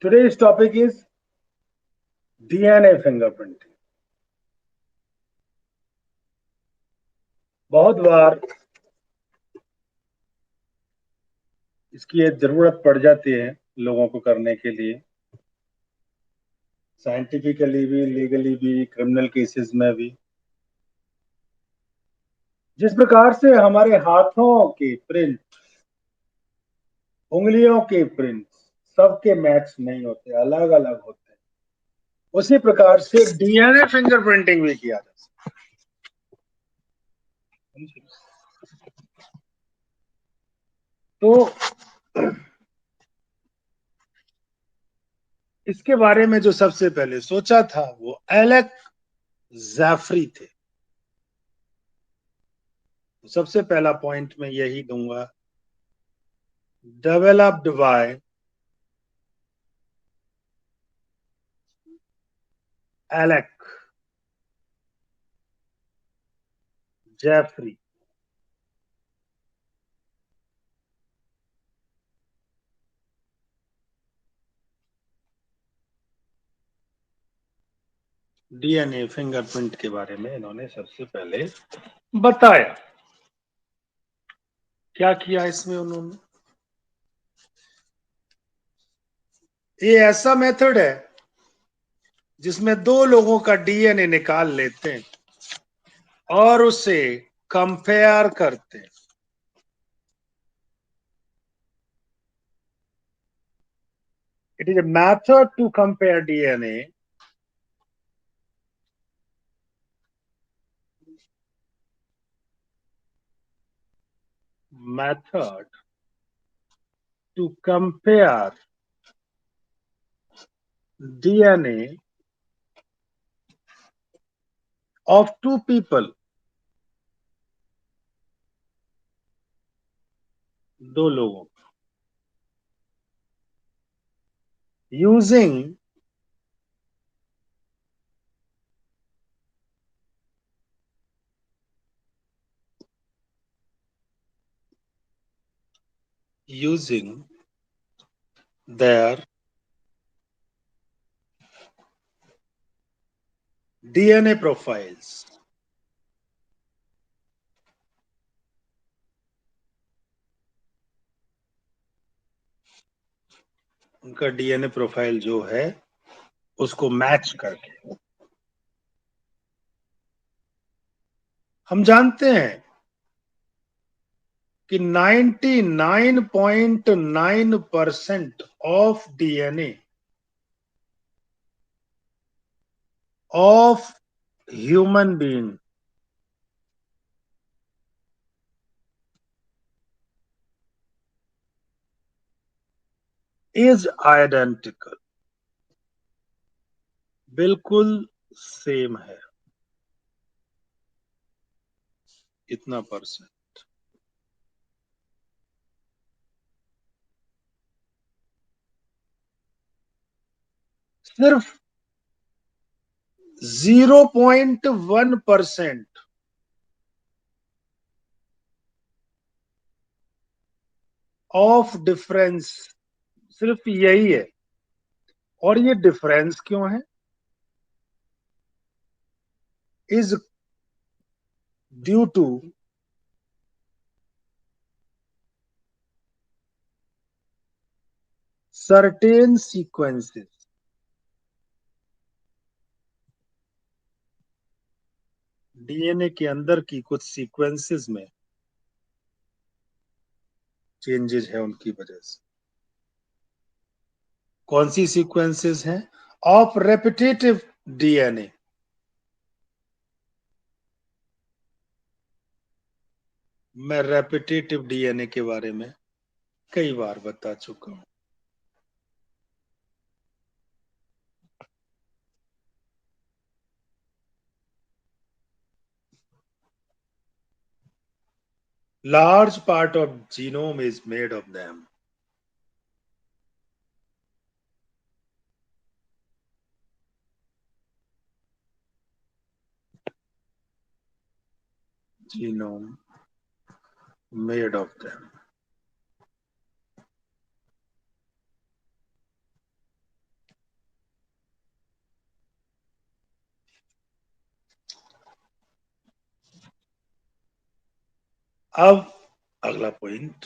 Today's topic is DNA fingerprinting. बहुत बार इसकी जरूरत पड़ जाती है लोगों को करने के लिए, साइंटिफिकली भी, लीगली भी, क्रिमिनल केसेस में भी। जिस प्रकार से हमारे हाथों के प्रिंट, उंगलियों के प्रिंट सबके मैच नहीं होते, अलग अलग होते हैं, उसी प्रकार से डीएनए फिंगरप्रिंटिंग भी किया जा सकता है। तो इसके बारे में जो सबसे पहले सोचा था वो एलेक जैफरी थे। तो सबसे पहला पॉइंट मैं यही दूंगा, developed by Alec Jeffrey. DNA fingerprint के बारे में इन्होंने सबसे पहले बताया। क्या किया इसमें उन्होंने? ये ऐसा मेथड है जिसमें दो लोगों का डीएनए निकाल लेते हैं और उसे कंपेयर करते हैं। It is a method to compare DNA method to compare DNA of two people, दो लोगों, using their DNA profiles। उनका डीएनए प्रोफाइल जो है उसको मैच करके। हम जानते हैं कि 99.9% of DNA of human being is identical, बिल्कुल सेम है, इतना परसेंट। सिर्फ 0.1% ऑफ डिफरेंस, सिर्फ यही है। और ये डिफरेंस क्यों है? Is due to certain sequences. DNA के अंदर की कुछ सीक्वेंसेस में चेंजेस है उनकी वजह से। कौन सी सीक्वेंसेस हैं? Of repetitive DNA. मैं रेपिटेटिव डीएनए के बारे में कई बार बता चुका हूं। Large part of genome is made of them। Genome made of them। अब अगला point,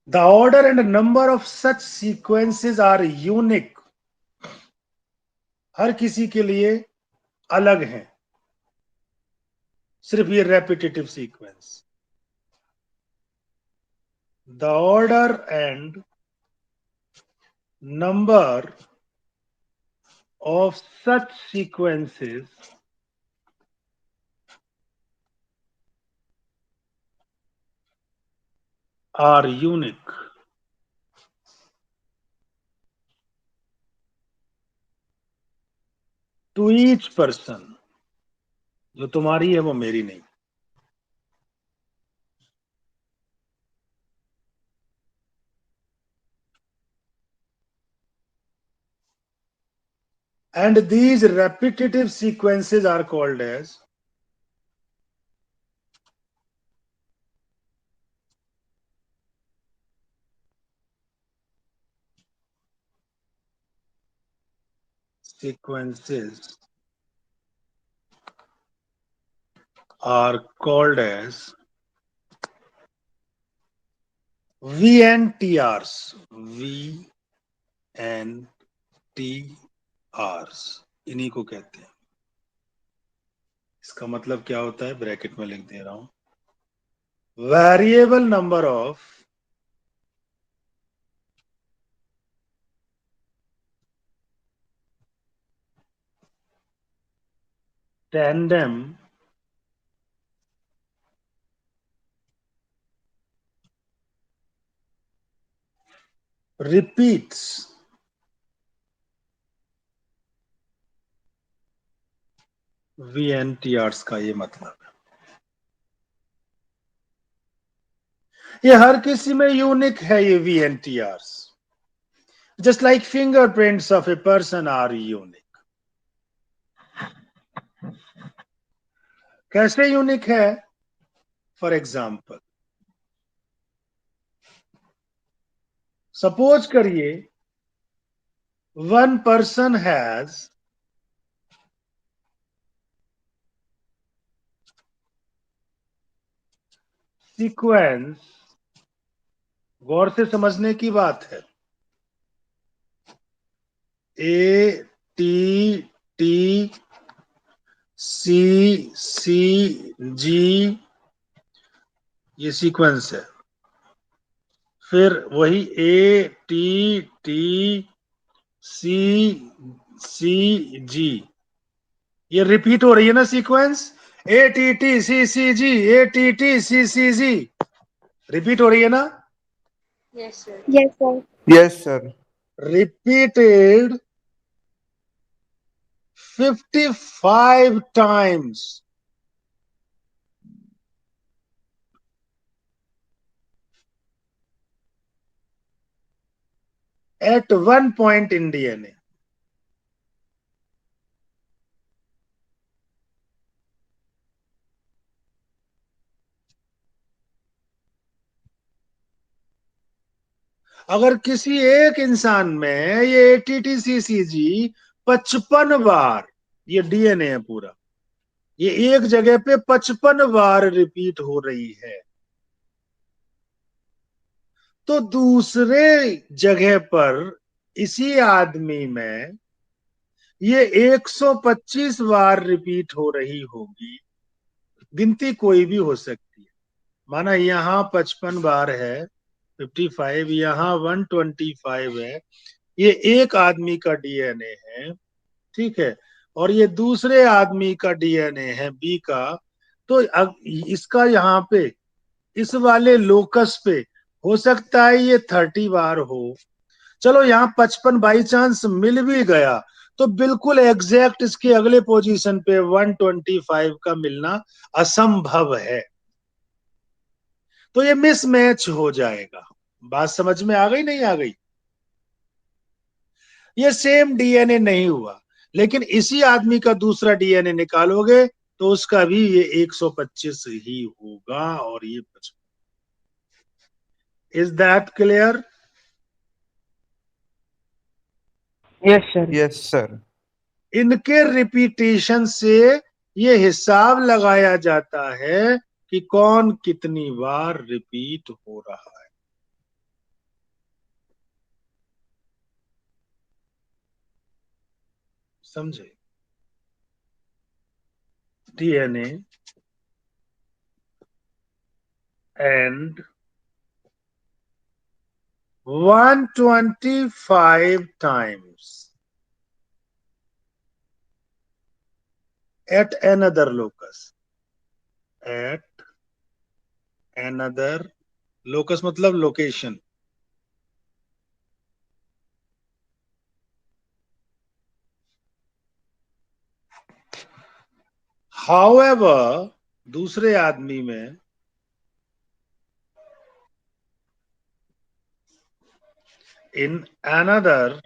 the order and number of such sequences are unique, हर किसी के लिए अलग है, सिर्फ ये repetitive sequence. The order and number of such sequences are unique to each person, जो तुम्हारी है वो मेरी नहीं। And these repetitive sequences are called as sequences are called as VNTRs. VNTRs इन्हीं को कहते हैं। इसका मतलब क्या होता है, ब्रैकेट में लिख दे रहा हूं, variable number of tandem repeats VNTRs का ये मतलब है। ये हर किसी में यूनिक है ये VNTRs, just like fingerprints of a person are unique. कैसे यूनिक है? फॉर एग्जाम्पल, सपोज करिए वन पर्सन हैज सीक्वेंस, गौर से समझने की बात है, ATTCCG, ये सीक्वेंस है। फिर वही ATTCCG, ये रिपीट हो रही है ना सीक्वेंस, ATTCCG ATTCCG, रिपीट हो रही है ना? Yes, sir. Yes, sir. Yes, sir. Repeated 55 times. At one point in DNA. अगर किसी एक इंसान में ये ATTCCG 55 बार, ये डीएनए है पूरा, ये एक जगह पे 55 बार रिपीट हो रही है, तो दूसरे जगह पर इसी आदमी में ये 125 बार रिपीट हो रही होगी। गिनती कोई भी हो सकती है, माना यहाँ 55 बार है, 55, यहाँ 125 है, ये एक आदमी का डीएनए है, ठीक है, और ये दूसरे आदमी का डीएनए है बी का, तो इसका यहाँ पे इस वाले लोकस पे हो सकता है ये 30 बार हो। चलो यहाँ 55 बाई चांस मिल भी गया तो बिल्कुल एग्जैक्ट इसके अगले पोजीशन पे 125 का मिलना असंभव है, तो ये मिसमैच हो जाएगा। बात समझ में आ गई नहीं आ गई? ये सेम डीएनए नहीं हुआ, लेकिन इसी आदमी का दूसरा डीएनए निकालोगे तो उसका भी ये 125 ही होगा और ये 55। Is that clear? Yes, sir. Yes, sir. इनके रिपीटेशन से ये हिसाब लगाया जाता है कि कौन कितनी बार रिपीट हो रहा है। समझे? DNA and 125 times at another locus. At another locus मतलब लोकेशन. However, दूसरे आदमी में in another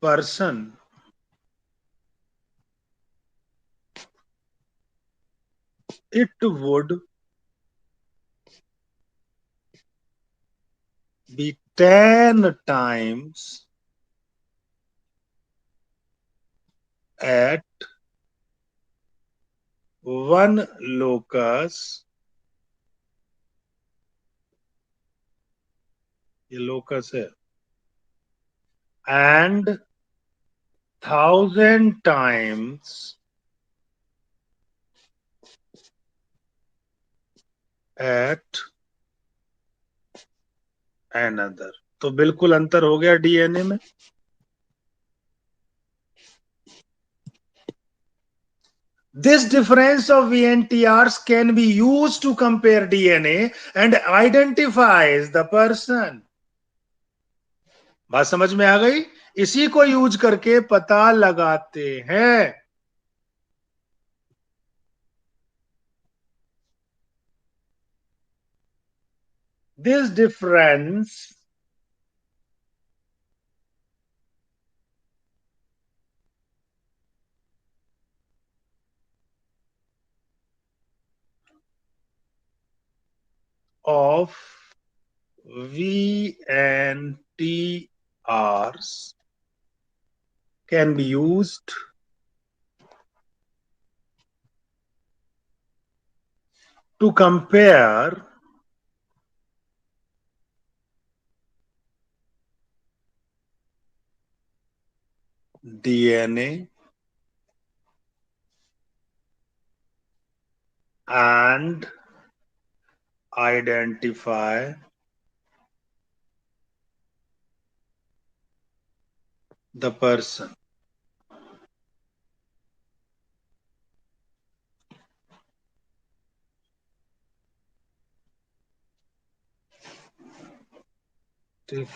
person it would be 10 times at one locus. ये locus है. And 1,000 times at another. तो बिल्कुल अंतर हो गया डीएनए में. This difference of VNTRs can be used to compare DNA and identifies the person. बात समझ में आ गई? इसी को यूज करके पता लगाते हैं. This difference of VNTRs can be used to compare DNA and identify the person. ठीक.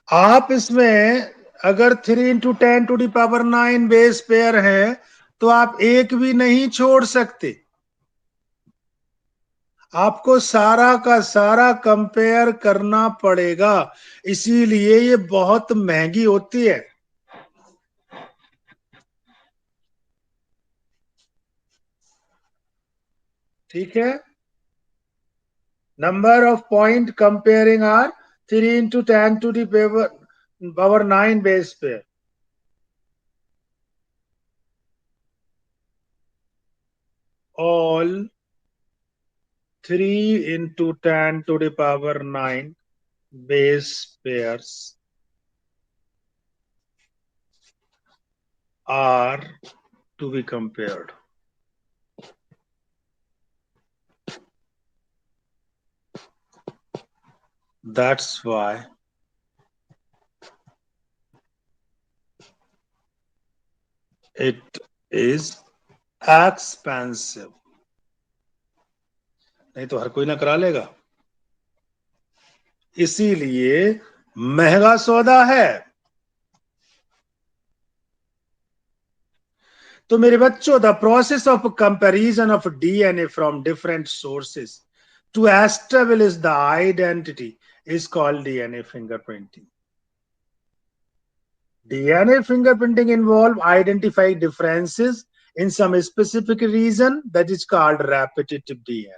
आप इसमें अगर 3 × 10⁻⁹ बेस पेयर है तो आप एक भी नहीं छोड़ सकते. आपको सारा का सारा कंपेयर करना पड़ेगा. इसीलिए ये बहुत महंगी होती है. ठीक है. Number of point comparing our 3 × 10⁻⁹ base pair. All 3 × 10⁻⁹ base pairs are to be compared. That's why it is expensive. नहीं तो हर कोई ना करा लेगा. इसीलिए महंगा सौदा है. तो मेरे बच्चों, the process of comparison of DNA from different sources to establish the identity is called DNA fingerprinting. DNA fingerprinting involve identifying differences in some specific region that is called repetitive DNA.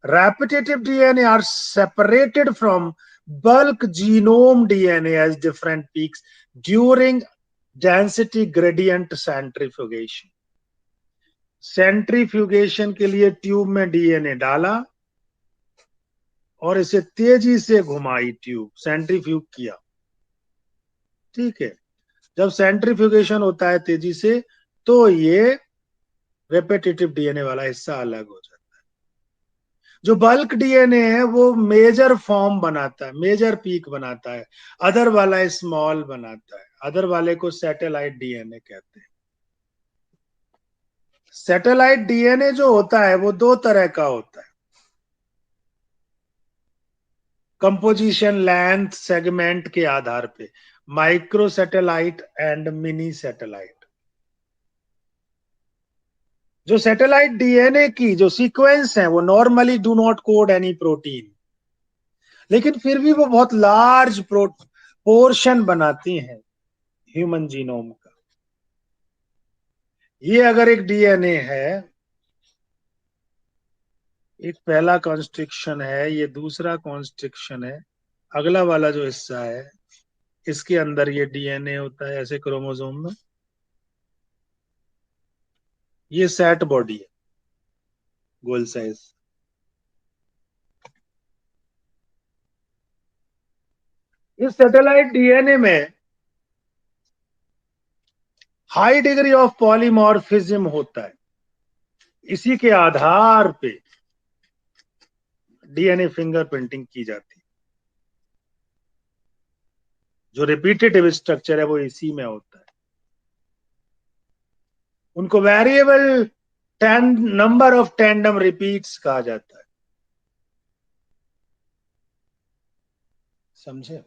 Repetitive DNA are separated from bulk genome DNA has different peaks during density gradient centrifugation. Centrifugation के लिए tube में DNA डाला और इसे तेजी से घुमाई, tube centrifuge किया, ठीक है। जब सेंट्रीफ्यूगेशन होता है तेजी से तो ये रेपिटेटिव डीएनए वाला हिस्सा अलग हो जाता है। जो बल्क डीएनए है वो मेजर फॉर्म बनाता है, मेजर पीक बनाता है, अदर वाला स्मॉल बनाता है। अदर वाले को सैटेलाइट डीएनए कहते हैं। सैटेलाइट डीएनए जो होता है वो दो तरह का होता है, कंपोजिशन, लेंथ, सेगमेंट के आधार पे, micro satellite and mini satellite. जो सैटेलाइट डीएनए की जो सीक्वेंस है वो normally do not code any protein, लेकिन फिर भी वो बहुत लार्ज पोर्शन बनाती हैं ह्यूमन जीनोम का। ये अगर एक डीएनए है, एक पहला कॉन्स्ट्रिक्शन है, ये दूसरा कॉन्स्ट्रिक्शन है, अगला वाला जो हिस्सा है इसके अंदर ये डीएनए होता है ऐसे क्रोमोसोम में। ये सेट बॉडी है, गोल साइज। इस सैटेलाइट डीएनए में हाई डिग्री ऑफ पॉलीमॉर्फिज्म होता है। इसी के आधार पे डीएनए फिंगरप्रिंटिंग की जाती है। जो रिपीटेटिव स्ट्रक्चर है वो इसी में होता है। उनको variable number of tandem repeats कहा जाता है। समझे?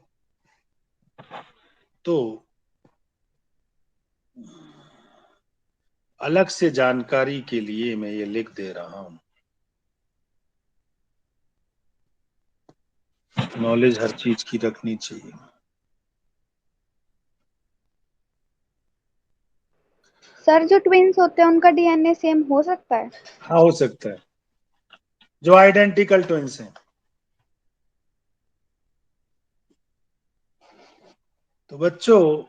तो अलग से जानकारी के लिए मैं ये लिख दे रहा हूं। नॉलेज हर चीज की रखनी चाहिए। सर जो ट्विन्स होते हैं उनका डीएनए सेम हो सकता है? हाँ, हो सकता है, जो आइडेंटिकल ट्विंस हैं। तो बच्चों,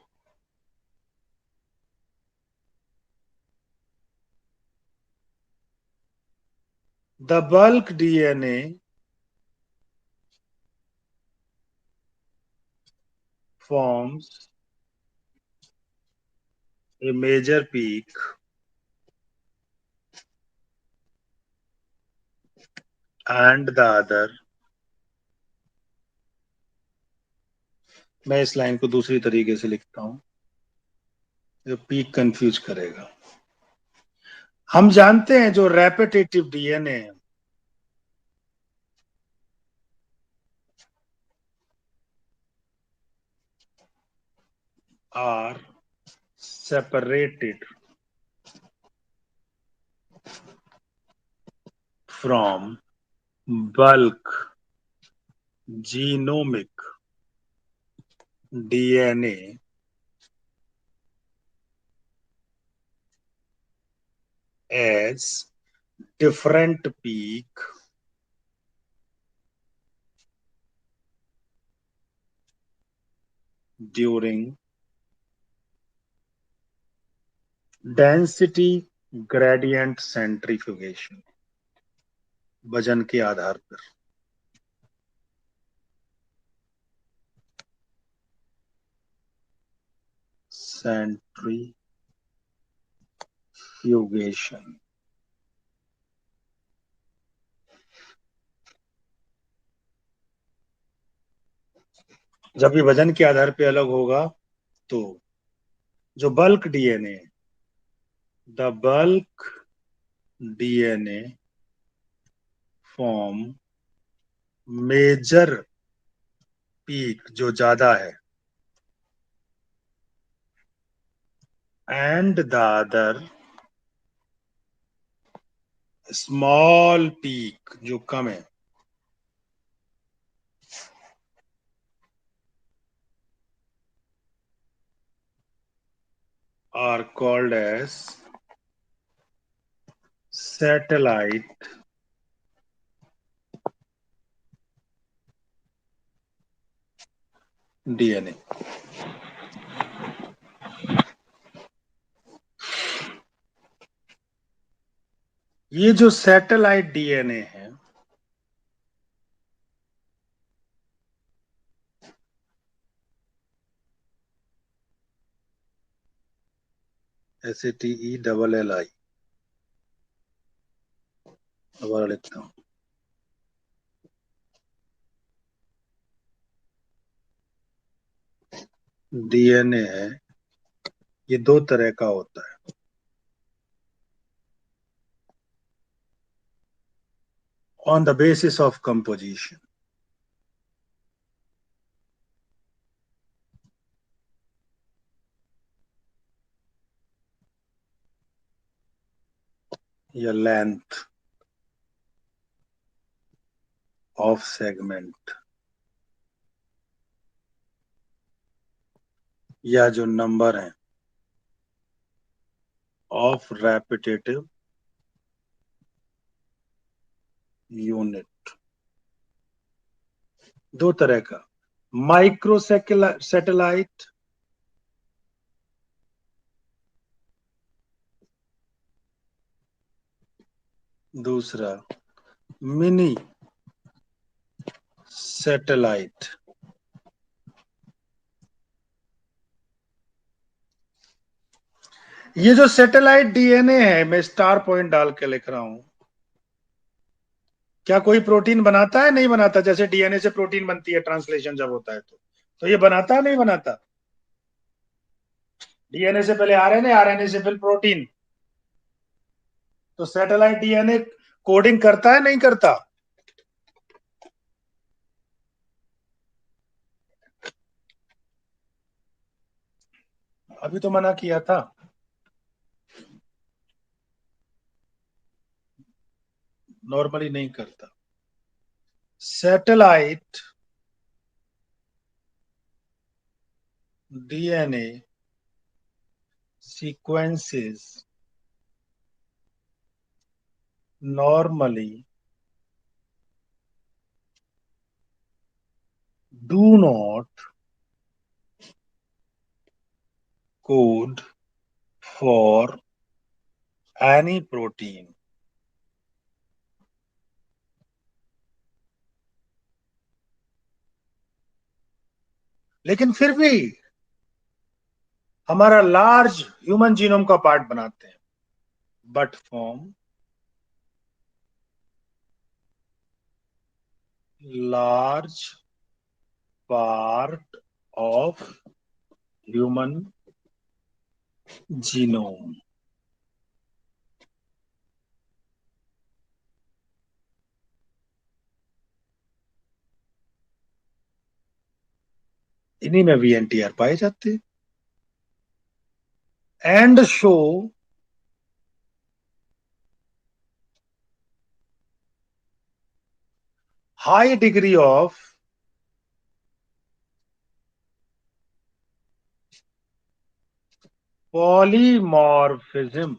the bulk DNA forms a major peak and the other, मैं इस लाइन को दूसरी तरीके से लिखता हूं, जो पीक कंफ्यूज करेगा। हम जानते हैं जो repetitive DNA are separated from bulk genomic DNA as different peak during density gradient centrifugation, वजन के आधार पर। सेंट्रीफ्यूगेशन। जब ये वजन के आधार पे अलग होगा तो जो bulk DNA, the bulk DNA form major peak जो ज्यादा है and the other small peak जो कम है, are called as satellite DNA. ये जो सैटेलाइट डीएनए है, SATELLI, दोबारा लिखता हूं, डीएनए है, ये दो तरह का होता है। On the basis of composition. या लेंथ ऑफ सेगमेंट, या जो नंबर है ऑफ रेपिटेटिव यूनिट। दो तरह का, माइक्रो सैटेलाइट दूसरा मिनी सैटेलाइट। ये जो सैटेलाइट डीएनए है, मैं स्टार पॉइंट डाल के लिख रहा हूं, क्या कोई प्रोटीन बनाता है? नहीं बनाता। जैसे डीएनए से प्रोटीन बनती है ट्रांसलेशन जब होता है, तो ये बनाता है नहीं बनाता? डीएनए से पहले आरएनए, आरएनए से फिर प्रोटीन। तो सैटेलाइट डीएनए कोडिंग करता है नहीं करता? अभी तो मना किया था। नॉर्मली नहीं करता। Satellite DNA sequences normally do not code for any protein. लेकिन फिर भी हमारा लार्ज ह्यूमन जीनोम का पार्ट बनाते हैं, but form large part of human genome. इन्हीं में VNTR पाए जाते हैं। And show high degree of polymorphism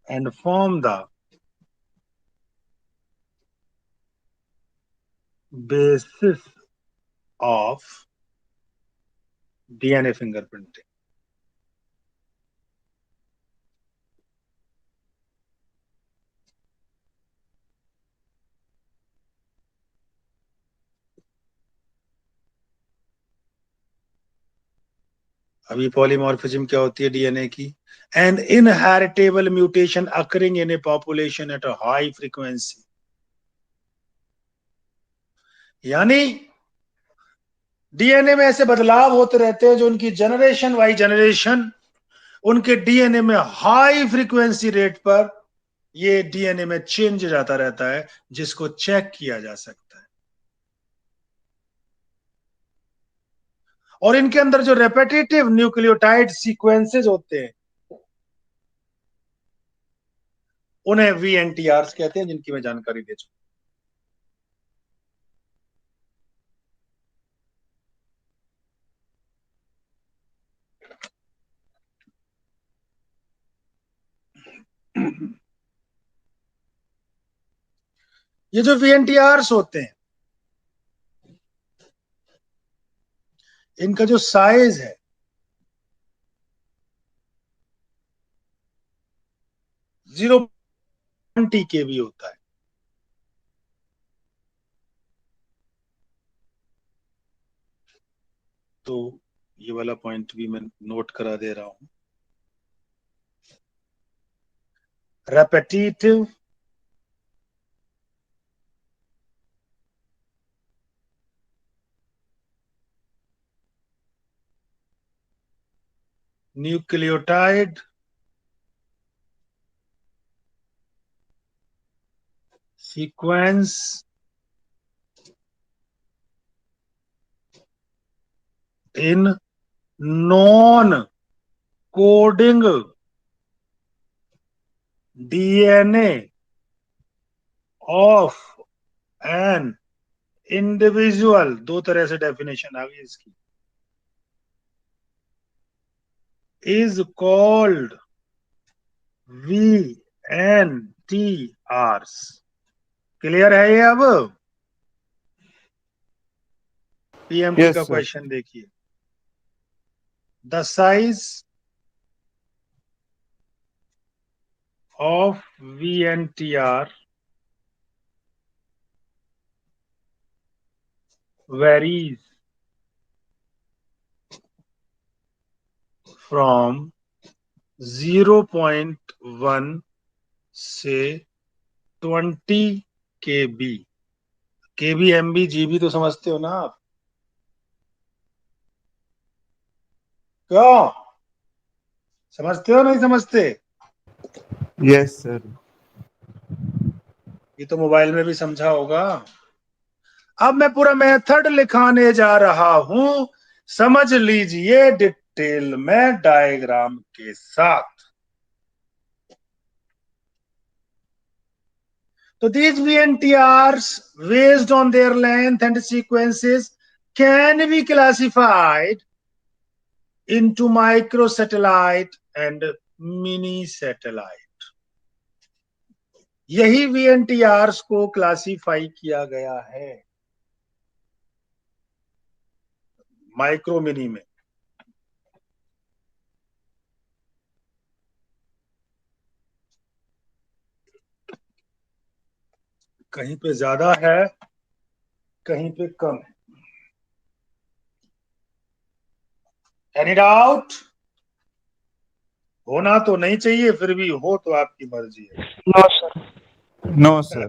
and form the basis of DNA fingerprinting। अभी पॉलीमॉर्फिज्म क्या होती है डीएनए की? An inheritable mutation occurring in a population at a high frequency. यानी डीएनए में ऐसे बदलाव होते रहते हैं जो उनकी जनरेशन बाई जनरेशन उनके डीएनए में हाई फ्रीक्वेंसी रेट पर ये डीएनए में चेंज जाता रहता है, जिसको चेक किया जा सकता है। और इनके अंदर जो रेपिटेटिव न्यूक्लियोटाइड सीक्वेंसेस होते हैं उन्हें VNTRs कहते हैं, जिनकी मैं जानकारी दे चुका हूं। ये जो वीएनटीआरस होते हैं, इनका जो साइज है 0.20 केबी होता है। तो ये वाला पॉइंट भी मैं नोट करा दे रहा हूं। Repetitive nucleotide sequence in non coding DNA of an individual. दो तरह से डेफिनेशन आ गई इसकी। Is called VNTRs। क्लियर है ये अब? पीएमटी का Yes, sir. क्वेश्चन देखिए। The size of VNTR varies from 0.1 से 20 KB। KB MB GB तो समझते हो ना आप? क्यों समझते हो नहीं समझते? Yes, sir. ये तो मोबाइल में भी समझा होगा। अब मैं पूरा मेथड लिखाने जा रहा हूं, समझ लीजिए डिटेल में डायग्राम के साथ। तो these VNTRs based on their length and sequences can be classified into microsatellite and mini satellite। यही VNTRs को क्लासिफाई किया गया है माइक्रो मिनी में। कहीं पे ज्यादा है, कहीं पे कम है। Any doubt? होना तो नहीं चाहिए, फिर भी हो तो आपकी मर्जी है। No, sir. No, sir.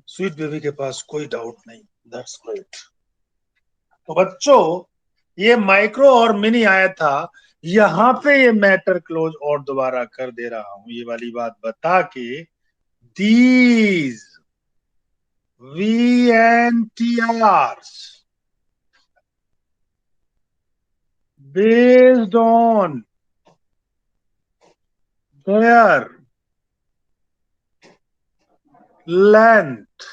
Sweet baby के पास कोई डाउट नहीं। That's great. तो बच्चों, ये माइक्रो और मिनी आया था, यहां पे ये मैटर क्लोज और दोबारा कर दे रहा हूं ये वाली बात बता के। These VNTRs based on their length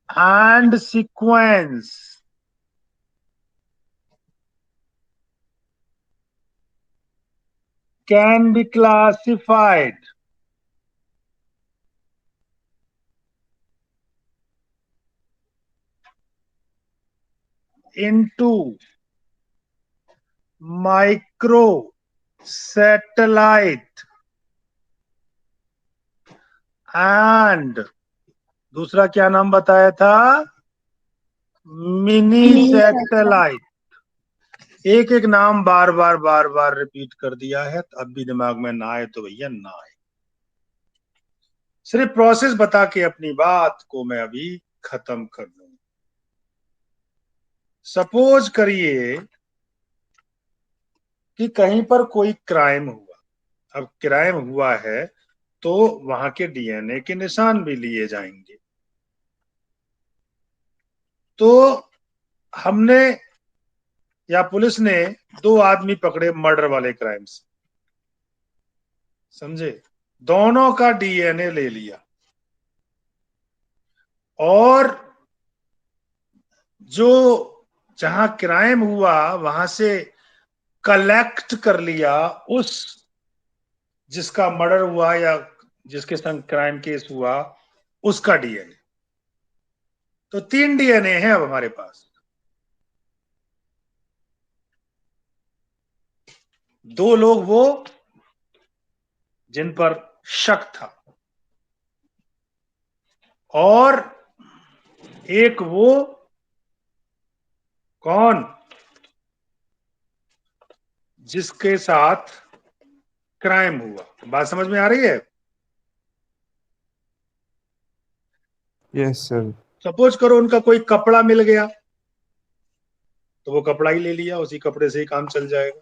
and sequence can be classified into micro satellite and दूसरा क्या नाम बताया था? Mini satellite. एक एक नाम बार बार रिपीट कर दिया है, अब भी दिमाग में ना आए तो भैया ना आए। सिर्फ प्रोसेस बता के अपनी बात को मैं अभी खत्म कर दूं। सपोज करिए कि कहीं पर कोई क्राइम हुआ। अब क्राइम हुआ है तो वहां के डीएनए के निशान भी लिए जाएंगे। तो हमने या पुलिस ने दो आदमी पकड़े मर्डर वाले क्राइम्स, समझे? दोनों का डीएनए ले लिया और जो जहां क्राइम हुआ वहां से कलेक्ट कर लिया उस जिसका मर्डर हुआ या जिसके संग क्राइम केस हुआ उसका डीएनए। तो 3 डीएनए हैं अब हमारे पास। 2 लोग वो जिन पर शक था, और एक वो कौन जिसके साथ क्राइम हुआ। बात समझ में आ रही है? Yes, sir. सपोज करो उनका कोई कपड़ा मिल गया, तो वो कपड़ा ही ले लिया, उसी कपड़े से ही काम चल जाएगा।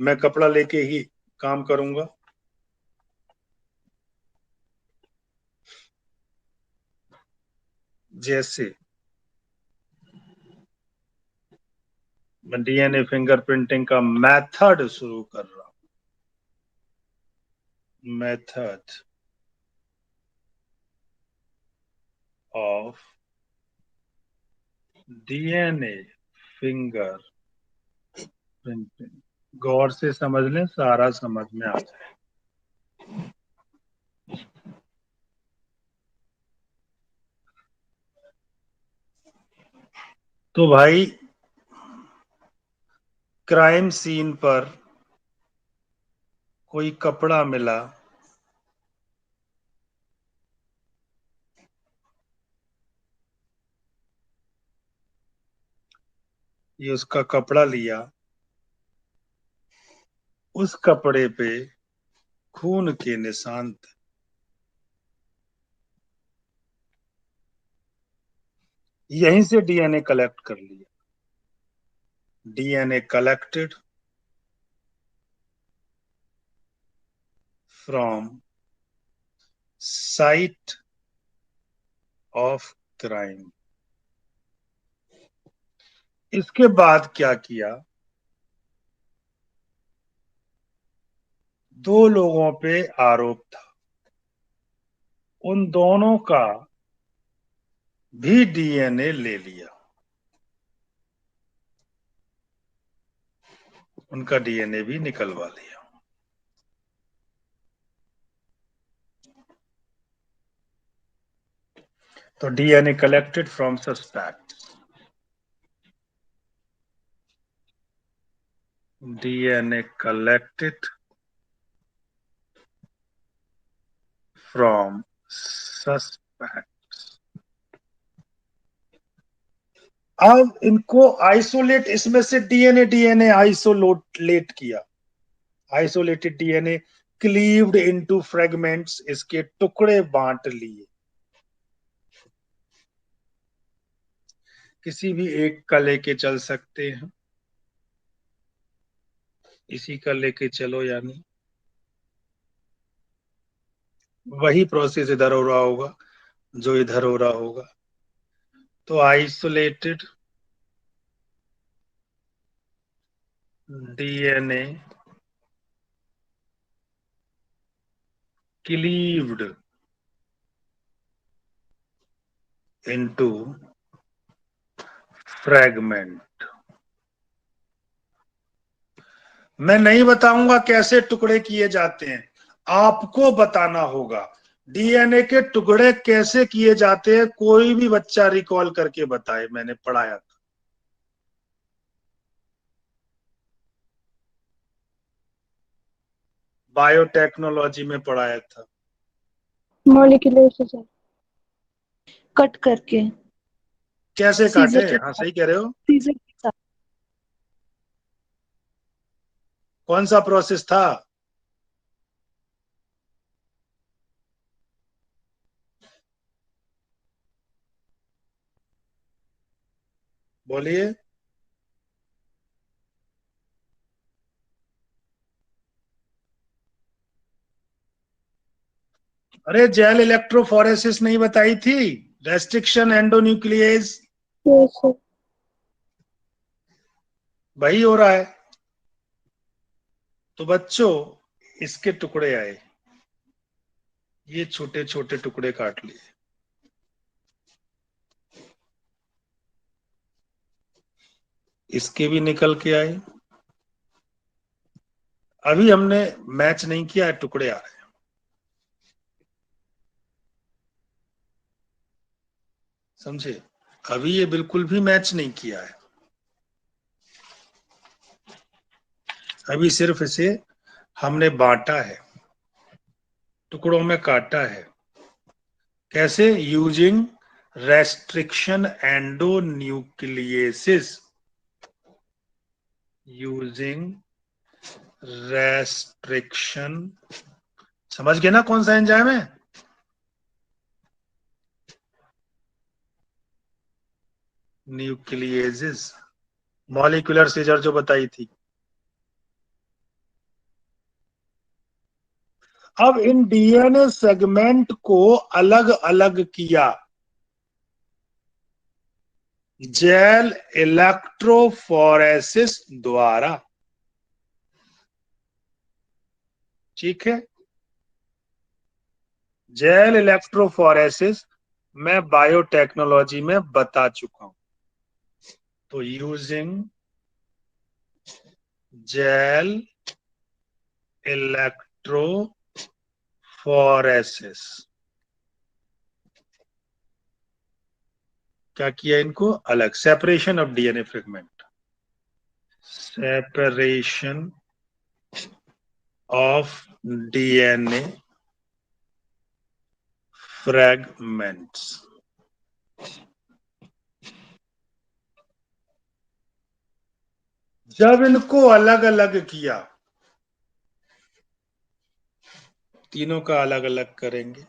मैं कपड़ा लेके ही काम करूंगा। जैसे मैं डीएनए फिंगरप्रिंटिंग का मेथड शुरू कर रहा हूं। Method of DNA fingerprinting. गौर से समझ लें, सारा समझ में आ जाए। तो भाई, क्राइम सीन पर कोई कपड़ा मिला, ये उसका कपड़ा लिया, उस कपड़े पे खून के निशान थे। यहीं से डीएनए कलेक्ट कर लिया। DNA collected from site of crime. इसके बाद क्या किया, 2 लोगों पे आरोप था, उन दोनों का भी डीएनए ले लिया, उनका डीएनए भी निकलवा लिया। तो DNA collected from suspect, DNA collected from suspect. अब इनको आइसोलेट, इसमें से डीएनए डीएनए आइसोलेट किया। Isolated DNA cleaved into fragments, इसके टुकड़े बांट लिए। किसी भी एक का लेके चल सकते हैं, इसी का लेके चलो, यानी वही प्रोसेस इधर हो रहा होगा जो इधर हो रहा होगा। तो isolated DNA cleaved into fragment. मैं नहीं बताऊंगा कैसे टुकड़े किए जाते हैं, आपको बताना होगा। डीएनए के टुकड़े कैसे किए जाते हैं, कोई भी बच्चा रिकॉल करके बताए, मैंने पढ़ाया था। बायोटेक्नोलॉजी में पढ़ाया था। मॉलिक्यूलर सीजर, कट करके, कैसे काटे? सीजर के हाँ, साथ, सही कह रहे हो। सीजर के साथ। कौन सा प्रोसेस था? बोलिए। अरे, जेल इलेक्ट्रोफोरेसिस नहीं बताई थी? Restriction endonuclease, yes sir. वही हो रहा है। तो बच्चों, इसके टुकड़े आए, ये छोटे छोटे टुकड़े काट लिए, इसके भी निकल के आए। अभी हमने मैच नहीं किया है, टुकड़े आ रहे हैं। समझे? अभी ये बिल्कुल भी मैच नहीं किया है, अभी सिर्फ इसे हमने बांटा है, टुकड़ों में काटा है। कैसे? Using restriction endonucleases, using restriction, समझ गए ना कौन सा एंजाइम है? न्यूक्लियेसिस, मॉलिक्यूलर सीजर जो बताई थी। अब इन डीएनए सेगमेंट को अलग अलग किया जेल इलेक्ट्रोफोरेसिस द्वारा, ठीक है। जेल इलेक्ट्रोफोरेसिस मैं बायोटेक्नोलॉजी में बता चुका हूं। तो यूजिंग जेल इलेक्ट्रोफोरेसिस, क्या किया? इनको अलग, separation of DNA fragment, separation of DNA fragments. जब इनको अलग अलग किया, तीनों का अलग अलग करेंगे,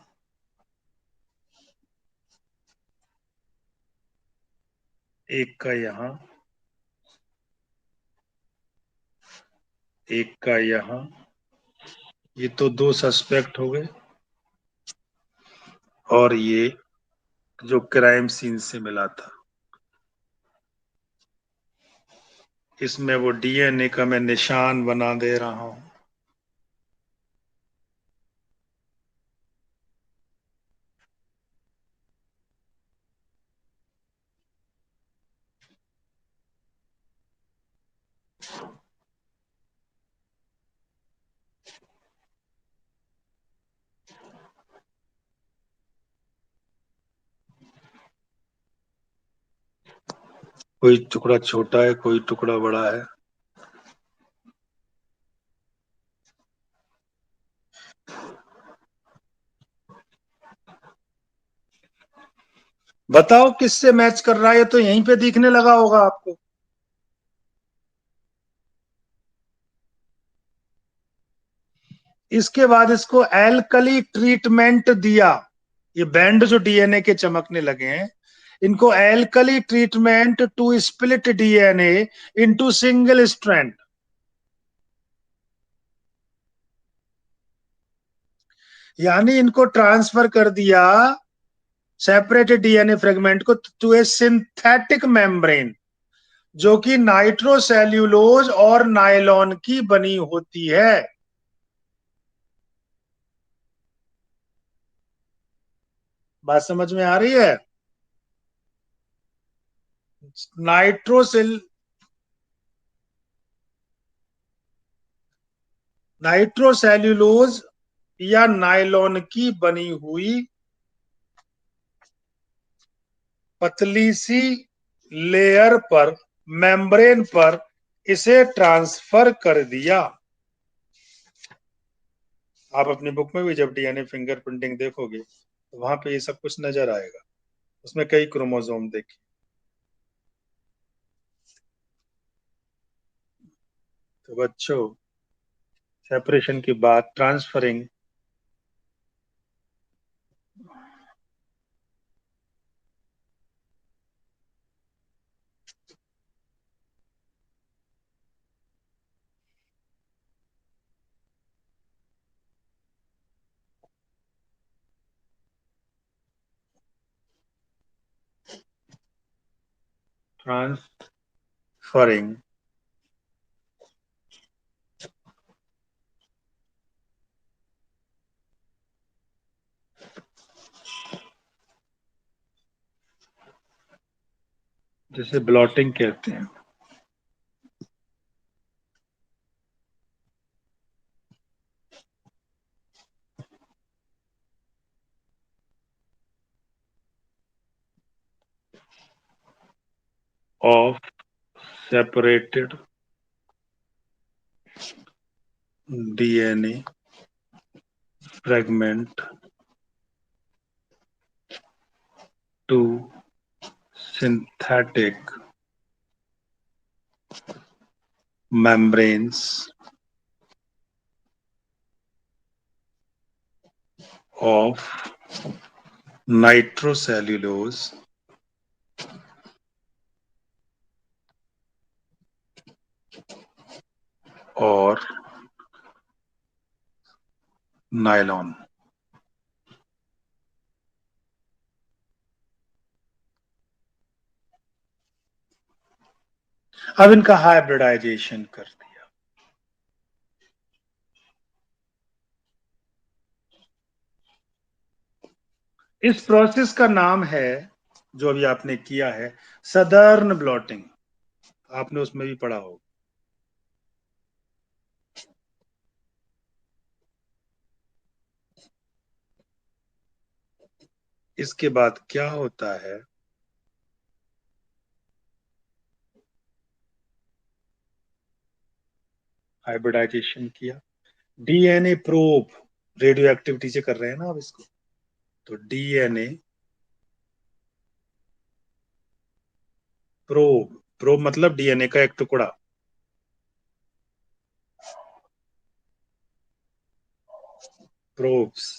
एक का यहां, एक का यहां, ये तो दो सस्पेक्ट हो गए, और ये जो क्राइम सीन से मिला था, इसमें वो डीएनए का मैं निशान बना दे रहा हूं। कोई टुकड़ा छोटा है, कोई टुकड़ा बड़ा है। बताओ किससे मैच कर रहा है? ये तो यहीं पे दिखने लगा होगा आपको। इसके बाद इसको एल्कली ट्रीटमेंट दिया, ये बैंड जो डीएनए के चमकने लगे हैं, इनको alkali treatment to split DNA into single strand, यानी इनको ट्रांसफर कर दिया सेपरेटेड डीएनए फ्रेगमेंट को टू ए सिंथेटिक मेम्ब्रेन, जो कि नाइट्रोसेल्यूलोज और नायलॉन की बनी होती है। बात समझ में आ रही है? नाइट्रोसेल नाइट्रोसेल्यूलोज या नायलॉन की बनी हुई पतली सी लेयर पर, मेम्ब्रेन पर इसे ट्रांसफर कर दिया। आप अपनी बुक में भी जब डीएनए फिंगरप्रिंटिंग देखोगे तो वहां पे ये सब कुछ नजर आएगा, उसमें कई क्रोमोसोम देखिए। तो बच्चों, सेपरेशन की बात, ट्रांसफरिंग, ट्रांसफरिंग जिसे ब्लॉटिंग कहते हैं। of separated DNA fragment to synthetic membranes of nitrocellulose or nylon. अब इनका हाइब्रिडाइजेशन कर दिया। इस प्रोसेस का नाम है, जो अभी आपने किया है, सदर्न ब्लॉटिंग। आपने उसमें भी पढ़ा होगा। इसके बाद क्या होता है, हाइब्रिडाइजेशन किया, डीएनए प्रोब, रेडियो एक्टिविटी से कर रहे हैं ना आप इसको, तो डीएनए प्रोब, प्रोब मतलब डीएनए का एक टुकड़ा, प्रोब्स।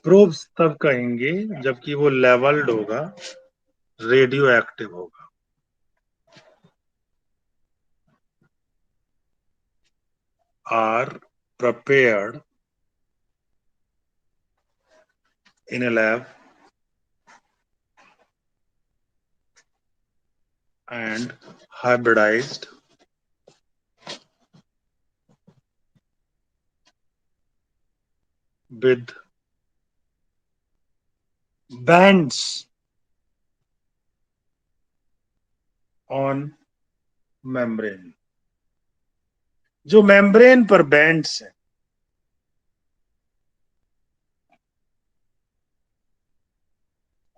प्रोब्स तब कहेंगे जबकि वो लेवल्ड होगा, रेडियो एक्टिव होगा। Are prepared in a lab and hybridized with bands on membrane। जो मेम्ब्रेन पर बैंड्स हैं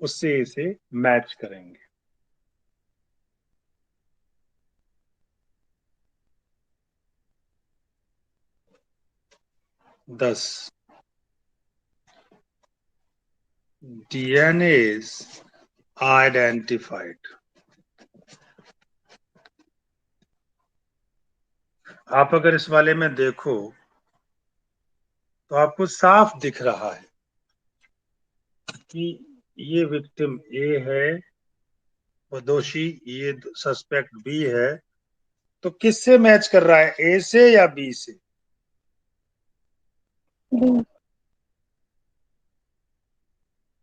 उससे इसे मैच करेंगे। Thus, DNA is identified। आप अगर इस वाले में देखो तो आपको साफ दिख रहा है कि ये विक्टिम ए है, वो दोषी, ये सस्पेक्ट बी है। तो किससे मैच कर रहा है, ए से या बी से? B,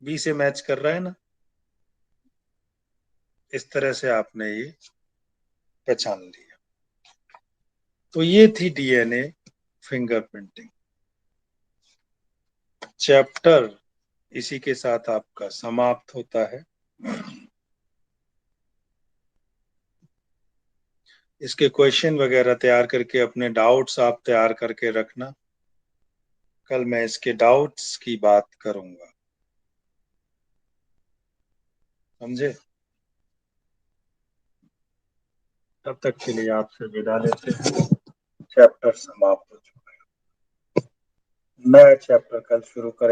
बी से मैच कर रहा है ना। इस तरह से आपने ये पहचान लिया। तो ये थी डीएनए फिंगरप्रिंटिंग। चैप्टर इसी के साथ आपका समाप्त होता है। इसके क्वेश्चन वगैरह तैयार करके, अपने डाउट्स आप तैयार करके रखना। कल मैं इसके डाउट्स की बात करूंगा, समझे? तब तक के लिए आपसे विदा लेते हैं। चैप्टर समाप्त हो चुका है, नया चैप्टर कल शुरू करें।